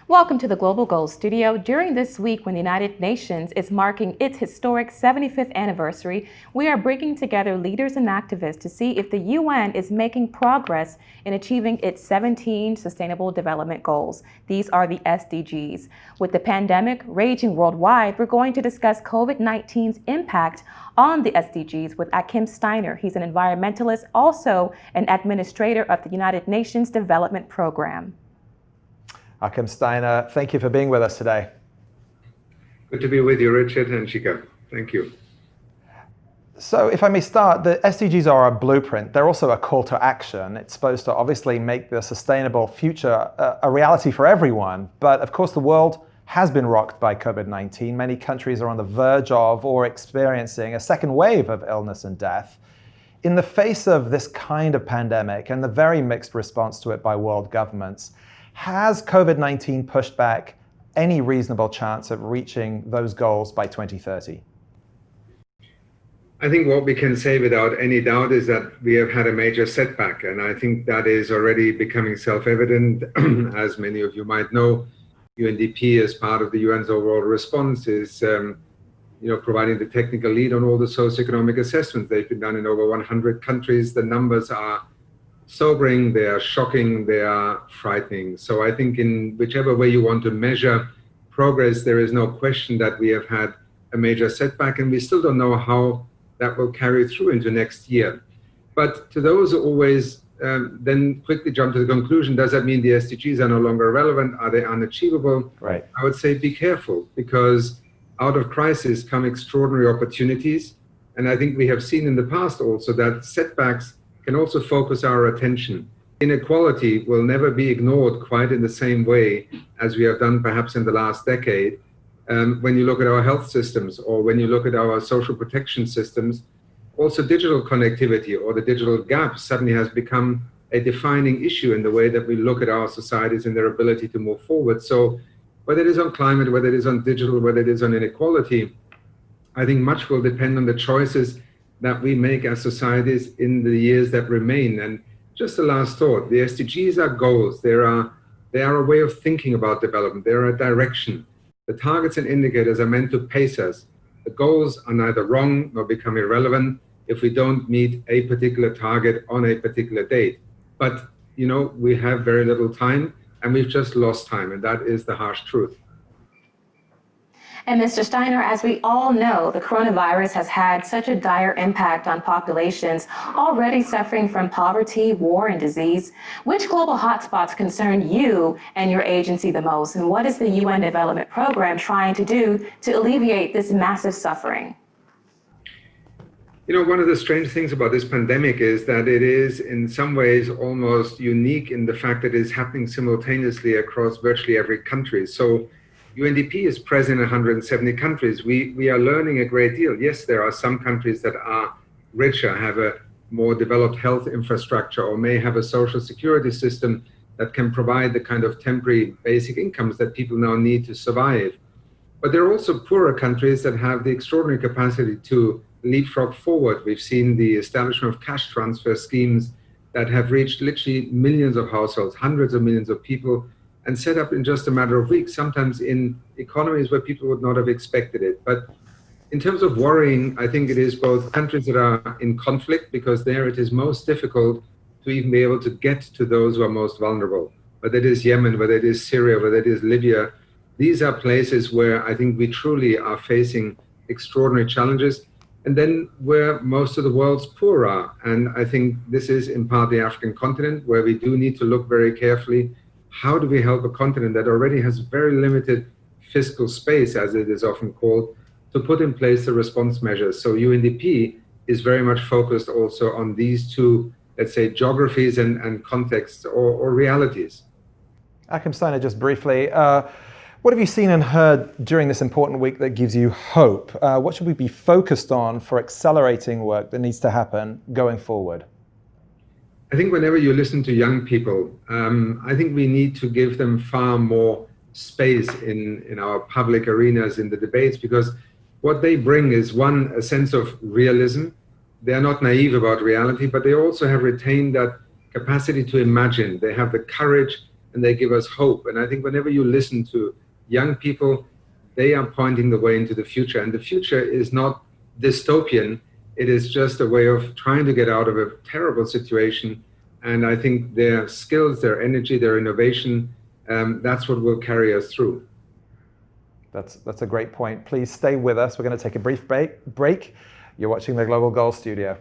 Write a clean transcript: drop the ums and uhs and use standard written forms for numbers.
Welcome to the Global Goals Studio. During this week, when the United Nations is marking its historic 75th anniversary, we are bringing together leaders and activists to see if the UN is making progress in achieving its 17 Sustainable Development Goals. These are the SDGs. With the pandemic raging worldwide, we're going to discuss COVID-19's impact on the SDGs with Achim Steiner. He's an environmentalist, also an administrator of the United Nations Development Program. Achim Steiner, thank you for being with us today. Good to be with you, Richard and Chika. Thank you. So if I may start, the SDGs are a blueprint. They're also a call to action. It's supposed to obviously make the sustainable future a reality for everyone. But of course, the world has been rocked by COVID-19. Many countries are on the verge of or experiencing a second wave of illness and death. In the face of this kind of pandemic and the very mixed response to it by world governments, has COVID-19 pushed back any reasonable chance of reaching those goals by 2030? I think what we can say without any doubt is that we have had a major setback, and I think that is already becoming self-evident. As many of you might know, UNDP, as part of the UN's overall response, is providing the technical lead on all the socioeconomic assessments. They've been done in over 100 countries. The numbers are sobering, they are shocking, they are frightening. So I think in whichever way you want to measure progress, there is no question that we have had a major setback, and we still don't know how that will carry through into next year. But to those who always then quickly jump to the conclusion, does that mean the SDGs are no longer relevant? Are they unachievable? Right. I would say be careful, because out of crisis come extraordinary opportunities. And I think we have seen in the past also that setbacks can also focus our attention. Inequality will never be ignored quite in the same way as we have done perhaps in the last decade. When you look at our health systems, or when you look at our social protection systems, also digital connectivity or the digital gap suddenly has become a defining issue in the way that we look at our societies and their ability to move forward. So whether it is on climate, whether it is on digital, whether it is on inequality, I think much will depend on the choices that we make as societies in the years that remain. And just a last thought, the SDGs are goals. They are a way of thinking about development. They're a direction. The targets and indicators are meant to pace us. The goals are neither wrong nor become irrelevant if we don't meet a particular target on a particular date. But, we have very little time, and we've just lost time, and that is the harsh truth. And Mr. Steiner, as we all know, the coronavirus has had such a dire impact on populations already suffering from poverty, war, and disease. Which global hotspots concern you and your agency the most? And what is the UN Development Program trying to do to alleviate this massive suffering? One of the strange things about this pandemic is that it is in some ways almost unique in the fact that it is happening simultaneously across virtually every country. So UNDP is present in 170 countries. We are learning a great deal. Yes, there are some countries that are richer, have a more developed health infrastructure, or may have a social security system that can provide the kind of temporary basic incomes that people now need to survive. But there are also poorer countries that have the extraordinary capacity to leapfrog forward. We've seen the establishment of cash transfer schemes that have reached literally millions of households, hundreds of millions of people, and set up in just a matter of weeks, sometimes in economies where people would not have expected it. But in terms of worrying, I think it is both countries that are in conflict, because there it is most difficult to even be able to get to those who are most vulnerable. Whether it is Yemen, whether it is Syria, whether it is Libya, these are places where I think we truly are facing extraordinary challenges. And then where most of the world's poor are. And I think this is in part the African continent, where we do need to look very carefully. How do we help a continent that already has very limited fiscal space, as it is often called, to put in place the response measures? So UNDP is very much focused also on these two, let's say, geographies and contexts or realities. Achim Steiner, just briefly, what have you seen and heard during this important week that gives you hope? What should we be focused on for accelerating work that needs to happen going forward? I think whenever you listen to young people, I think we need to give them far more space in our public arenas, in the debates, because what they bring is, one, a sense of realism, they are not naive about reality, but they also have retained that capacity to imagine. They have the courage and they give us hope. And I think whenever you listen to young people, they are pointing the way into the future. And the future is not dystopian. It is just a way of trying to get out of a terrible situation. And I think their skills, their energy, their innovation, that's what will carry us through. That's a great point. Please stay with us. We're going to take a brief break. You're watching the Global Goals Studio.